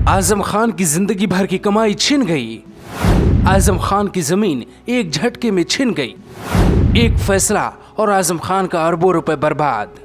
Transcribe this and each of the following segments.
आजम खान की जिंदगी भर की कमाई छिन गई। आजम खान की जमीन एक झटके में छिन गई। एक फैसला और आजम खान का अरबों रुपए बर्बाद।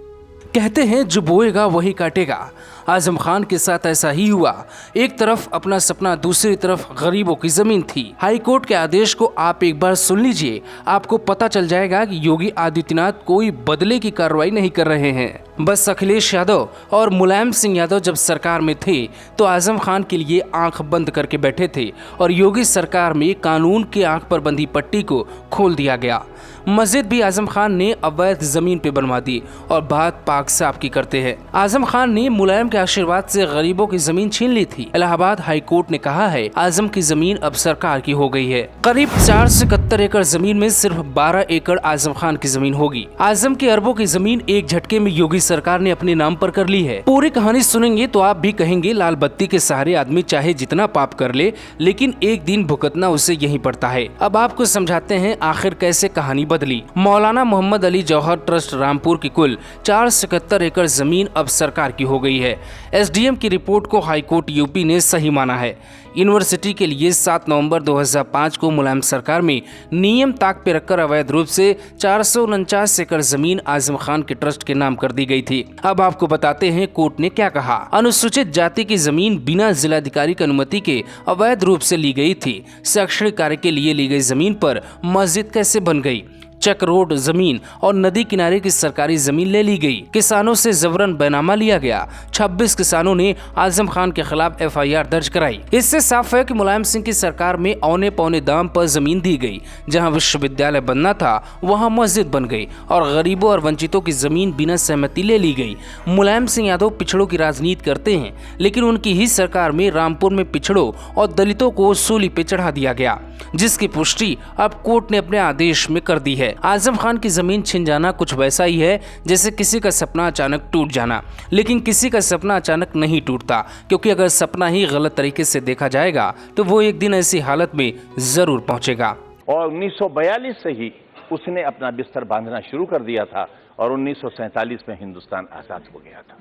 कहते हैं जो बोएगा वही काटेगा। आजम खान के साथ ऐसा ही हुआ। एक तरफ अपना सपना, दूसरी तरफ गरीबों की जमीन थी। हाई कोर्ट के आदेश को आप एक बार सुन लीजिए, आपको पता चल जाएगा कि योगी आदित्यनाथ कोई बदले की कार्रवाई नहीं कर रहे हैं। बस अखिलेश यादव और मुलायम सिंह यादव जब सरकार में थे तो आजम खान के लिए आंख बंद करके बैठे थे और योगी सरकार में कानून के आंख पर बंधी पट्टी को खोल दिया गया। मस्जिद भी आजम खान ने अवैध जमीन पे बनवा दी और बात पाक साफ की करते हैं। आजम खान ने मुलायम के आशीर्वाद से गरीबों की जमीन छीन ली थी। इलाहाबाद हाई कोर्ट ने कहा है आजम की जमीन अब सरकार की हो गई है। करीब 4 से 71 एकड़ जमीन में सिर्फ 12 एकड़ आजम खान की जमीन होगी। आजम के अरबों की जमीन एक झटके में योगी सरकार ने अपने नाम पर कर ली है। पूरी कहानी सुनेंगे तो आप भी कहेंगे लाल बत्ती के सहारे आदमी चाहे जितना पाप कर ले, लेकिन एक दिन भुगतना उसे यही पड़ता है। अब आपको समझाते हैं आखिर कैसे कहानी बदली। मौलाना मोहम्मद अली जौहर ट्रस्ट रामपुर की कुल 4 से 71 एकड़ जमीन अब सरकार की हो गई है। एसडीएम की रिपोर्ट को हाईकोर्ट यूपी ने सही माना है। यूनिवर्सिटी के लिए 7 नवंबर 2005 को मुलायम सरकार में नियम ताक पे रखकर अवैध रूप से 449 एकड़ जमीन आजम खान के ट्रस्ट के नाम कर दी गई थी। अब आपको बताते हैं कोर्ट ने क्या कहा। अनुसूचित जाति की जमीन बिना जिलाधिकारी की अनुमति के अवैध रूप से ली गई थी। शैक्षणिक कार्य के लिए ली गई जमीन पर मस्जिद कैसे बन गई। चक रोड जमीन और नदी किनारे की सरकारी जमीन ले ली गई। किसानों से जबरन बैनामा लिया गया। 26 किसानों ने आजम खान के खिलाफ एफआईआर दर्ज कराई। इससे साफ है कि मुलायम सिंह की सरकार में औने पौने दाम पर जमीन दी गई। जहां विश्वविद्यालय बनना था वहां मस्जिद बन गई और गरीबों और वंचितों की जमीन बिना सहमति ले ली गई। मुलायम सिंह यादव पिछड़ों की राजनीति करते हैं, लेकिन उनकी ही सरकार में रामपुर में पिछड़ों और दलितों को सूली पे चढ़ा दिया गया, जिसकी पुष्टि अब कोर्ट ने अपने आदेश में कर दी है। आजम खान की जमीन छिन जाना कुछ वैसा ही है जैसे किसी का सपना अचानक टूट जाना, लेकिन किसी का सपना अचानक नहीं टूटता, क्योंकि अगर सपना ही गलत तरीके से देखा जाएगा तो वो एक दिन ऐसी हालत में जरूर पहुंचेगा। और 1942 से ही उसने अपना बिस्तर बांधना शुरू कर दिया था और 1947 में हिंदुस्तान आजाद हो गया था।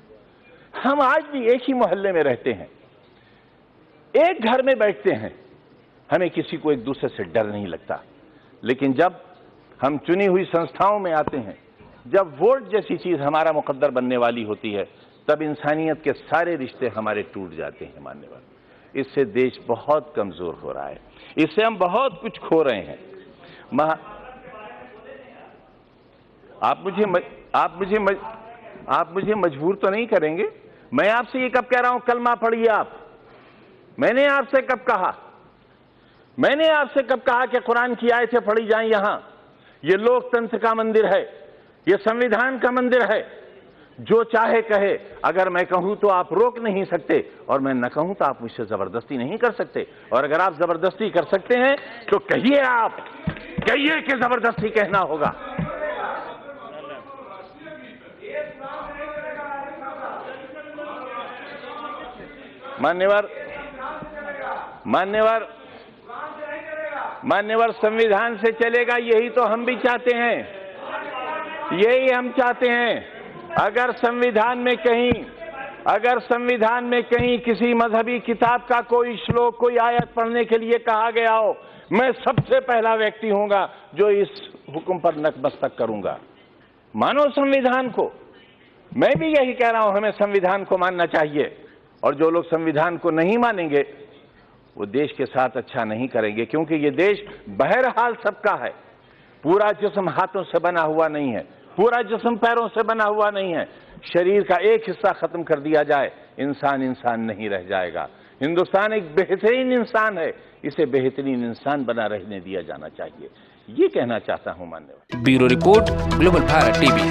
हम आज भी एक ही मोहल्ले में रहते हैं, एक घर में बैठते हैं, हमें किसी को एक दूसरे से डर नहीं लगता। लेकिन जब हम चुनी हुई संस्थाओं में आते हैं, जब वोट जैसी चीज हमारा मुकद्दर बनने वाली होती है, तब इंसानियत के सारे रिश्ते हमारे टूट जाते हैं। मान्यवर, इससे देश बहुत कमजोर हो रहा है, इससे हम बहुत कुछ खो रहे हैं। आप मुझे मजबूर तो नहीं करेंगे। मैं आपसे ये कब कह रहा हूं कलमा पढ़िए आप। मैंने आपसे कब कहा कि कुरान की आयतें पढ़ी जाएं। यहां ये लोकतंत्र का मंदिर है, ये संविधान का मंदिर है। जो चाहे कहे, अगर मैं कहूं तो आप रोक नहीं सकते और मैं न कहूं तो आप मुझसे जबरदस्ती नहीं कर सकते। और अगर आप जबरदस्ती कर सकते हैं तो कहिए, आप कहिए कि जबरदस्ती कहना होगा। मान्यवर संविधान से चलेगा, यही तो हम भी चाहते हैं, यही हम चाहते हैं। अगर संविधान में कहीं किसी मजहबी किताब का कोई श्लोक, कोई आयत पढ़ने के लिए कहा गया हो, मैं सबसे पहला व्यक्ति होऊंगा जो इस हुक्म पर नतमस्तक करूंगा। मानो संविधान को। मैं भी यही कह रहा हूं, हमें संविधान को मानना चाहिए। और जो लोग संविधान को नहीं मानेंगे वो देश के साथ अच्छा नहीं करेंगे, क्योंकि ये देश बहरहाल सबका है। पूरा जिस्म हाथों से बना हुआ नहीं है, पूरा जिस्म पैरों से बना हुआ नहीं है। शरीर का एक हिस्सा खत्म कर दिया जाए, इंसान नहीं रह जाएगा। हिंदुस्तान एक बेहतरीन इंसान है, इसे बेहतरीन इंसान बना रहने दिया जाना चाहिए। ये कहना चाहता हूं। मान्यवर। Bureau report, global Bharat TV.